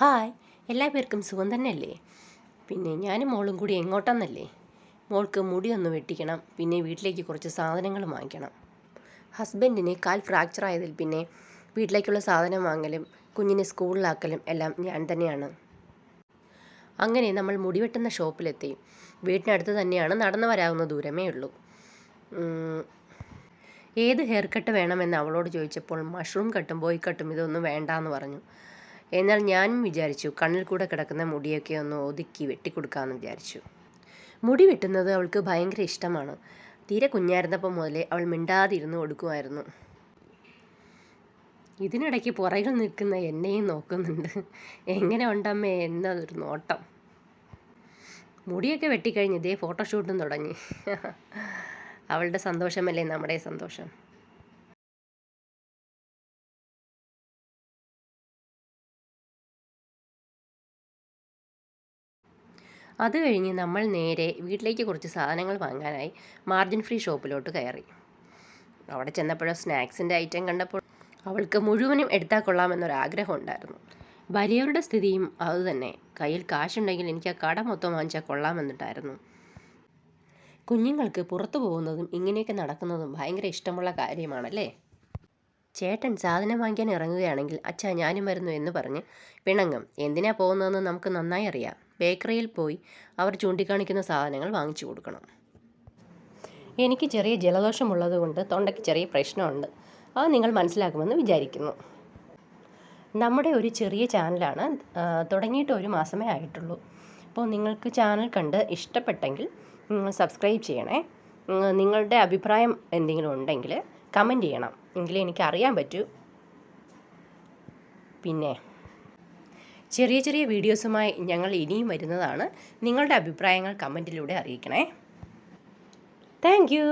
Hi, എല്ലാ പേർക്കും സുഖം തന്നെയല്ലേ? പിന്നെ ഞാനും മോളും കൂടി എങ്ങോട്ടാന്നല്ലേ? മോൾക്ക് മുടിയൊന്ന് വെട്ടിക്കണം, പിന്നെ വീട്ടിലേക്ക് കുറച്ച് സാധനങ്ങൾ വാങ്ങിക്കണം. ഹസ്ബൻഡിന് കാൽ ഫ്രാക്ചർ ആയതിൽ പിന്നെ വീട്ടിലേക്കുള്ള സാധനം വാങ്ങലും കുഞ്ഞിനെ സ്കൂളിലാക്കലും എല്ലാം ഞാൻ തന്നെയാണ്. അങ്ങനെ നമ്മൾ മുടി വെട്ടുന്ന ഷോപ്പിലെത്തി. വീട്ടിനടുത്ത് തന്നെയാണ്, നടന്നു വരാവുന്ന ദൂരമേ ഉള്ളൂ. ഏത് ഹെയർ കട്ട് വേണമെന്ന് അവളോട് ചോദിച്ചപ്പോൾ മഷ്റൂം കട്ടും ബോയ് കട്ടും ഇതൊന്നും വേണ്ടാന്ന് പറഞ്ഞു. എന്നാൽ ഞാനും വിചാരിച്ചു കണ്ണിൽ കൂടെ കിടക്കുന്ന മുടിയൊക്കെ ഒന്ന് ഒതുക്കി വെട്ടിക്കൊടുക്കാമെന്ന് വിചാരിച്ചു. മുടി വെട്ടുന്നത് അവൾക്ക് ഭയങ്കര ഇഷ്ടമാണ്. തീരെ കുഞ്ഞായിരുന്നപ്പോൾ മുതലേ അവൾ മിണ്ടാതിരുന്ന് കൊടുക്കുമായിരുന്നു. ഇതിനിടയ്ക്ക് പുറകിൽ നിൽക്കുന്ന എന്നെയും നോക്കുന്നുണ്ട്. എങ്ങനെ ഉണ്ടമ്മേ എന്നതൊരു നോട്ടം. മുടിയൊക്കെ വെട്ടിക്കഴിഞ്ഞ് ഇതേ ഫോട്ടോഷൂട്ടും തുടങ്ങി. അവളുടെ സന്തോഷമല്ലേ നമ്മുടെ സന്തോഷം. അത് കഴിഞ്ഞ് നമ്മൾ നേരെ വീട്ടിലേക്ക് കുറച്ച് സാധനങ്ങൾ വാങ്ങാനായി മാർജിൻ ഫ്രീ ഷോപ്പിലോട്ട് കയറി. അവിടെ ചെന്നപ്പോഴോ സ്നാക്സിൻ്റെ ഐറ്റം കണ്ടപ്പോൾ അവൾക്ക് മുഴുവനും എടുത്താൽ കൊള്ളാമെന്നൊരാഗ്രഹം ഉണ്ടായിരുന്നു. വലിയവരുടെ സ്ഥിതിയും അതുതന്നെ. കയ്യിൽ കാശുണ്ടെങ്കിൽ എനിക്ക് ആ കട മൊത്തം വാങ്ങിച്ചാൽ കൊള്ളാമെന്നിട്ടായിരുന്നു. കുഞ്ഞുങ്ങൾക്ക് പുറത്തു പോകുന്നതും ഇങ്ങനെയൊക്കെ നടക്കുന്നതും ഭയങ്കര ഇഷ്ടമുള്ള കാര്യമാണല്ലേ. ചേട്ടൻ സാധനം വാങ്ങിക്കാൻ ഇറങ്ങുകയാണെങ്കിൽ അച്ഛാ ഞാനും വരുന്നു എന്ന് പറഞ്ഞ് പിണങ്ങും. എന്തിനാ പോകുന്നതെന്ന് നമുക്ക് നന്നായി അറിയാം. ബേക്കറിയിൽ പോയി അവർ ചൂണ്ടിക്കാണിക്കുന്ന സാധനങ്ങൾ വാങ്ങിച്ചു കൊടുക്കണം. എനിക്ക് ചെറിയ ജലദോഷമുള്ളത് കൊണ്ട് തൊണ്ടയ്ക്ക് ചെറിയ പ്രശ്നമുണ്ട്. അത് നിങ്ങൾ മനസ്സിലാക്കുമെന്ന് വിചാരിക്കുന്നു. നമ്മുടെ ഒരു ചെറിയ ചാനലാണ്, തുടങ്ങിയിട്ട് 1 മാസമേ ആയിട്ടുള്ളൂ. അപ്പോൾ നിങ്ങൾക്ക് ചാനൽ കണ്ട് ഇഷ്ടപ്പെട്ടെങ്കിൽ സബ്സ്ക്രൈബ് ചെയ്യണേ. നിങ്ങളുടെ അഭിപ്രായം എന്തെങ്കിലും ഉണ്ടെങ്കിൽ കമൻറ്റ് ചെയ്യണം, എങ്കിലേ എനിക്ക് അറിയാൻ പറ്റൂ. പിന്നെ ചെറിയ ചെറിയ വീഡിയോസുമായി ഞങ്ങൾ ഇനിയും വരുന്നതാണ്. നിങ്ങളുടെ അഭിപ്രായങ്ങൾ കമൻറ്റിലൂടെ അറിയിക്കണേ. Thank you.